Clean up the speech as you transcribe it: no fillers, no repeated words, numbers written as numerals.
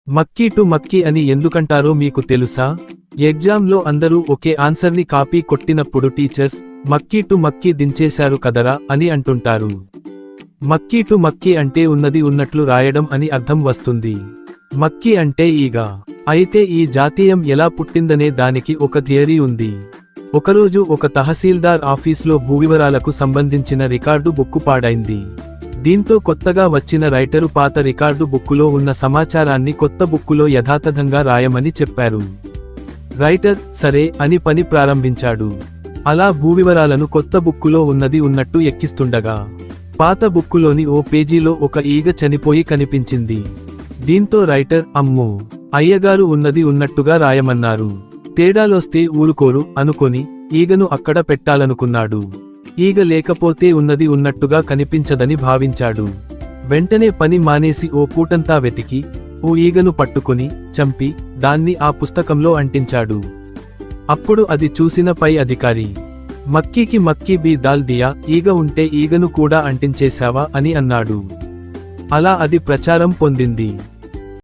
మక్కీ to మక్కీ అని ఎందుకంటారో మీకు తెలుసా? ఎగ్జామ్లో అందరూ ఒకే ఆన్సర్ని కాపీ కొట్టినప్పుడు టీచర్స్ మక్కీ టు మక్కీ దించేశారు కదరా అని అంటుంటారు. మక్కీ టు మక్కీ అంటే ఉన్నది ఉన్నట్లు రాయడం అని అర్థం వస్తుంది. మక్కీ అంటే ఈగ. అయితే ఈ జాతీయం ఎలా పుట్టిందనే దానికి ఒక థియరీ ఉంది. ఒకరోజు ఒక తహసీల్దార్ ఆఫీస్లో భూవివరాలకు సంబంధించిన రికార్డు బుక్కు పాడైంది. దీంతో కొత్తగా వచ్చిన రైటరు పాత రికార్డు బుక్కులో ఉన్న సమాచారాన్ని కొత్త బుక్కులో యథాతథంగా రాయమని చెప్పారు. రైటర్ సరే అని పని ప్రారంభించాడు. అలా భూవివరాలను కొత్త బుక్కులో ఉన్నది ఉన్నట్టు ఎక్కిస్తుండగా పాత బుక్కులోని ఓ పేజీలో ఒక ఈగ చనిపోయి కనిపించింది. దీంతో రైటర్ అమ్మో, అయ్యగారు ఉన్నది ఉన్నట్టుగా రాయమన్నారు, తేడాలొస్తే ఊరుకోరు అనుకొని ఈగను అక్కడ పెట్టాలనుకున్నాడు. ఈగ లేకపోతే ఉన్నది ఉన్నట్టుగా కనిపించదని భావించాడు. వెంటనే పని మానేసి ఓ పూటంతా వెతికి ఓ ఈగను పట్టుకొని చంపి దాన్ని ఆ పుస్తకంలో అంటించాడు. అప్పుడు అది చూసిన పై అధికారి మక్కీకి మక్కీ బి దాల్ దియా, ఈగ ఉంటే ఈగను కూడా అంటించేశావా అని అన్నాడు. అలా అది ప్రచారం పొందింది.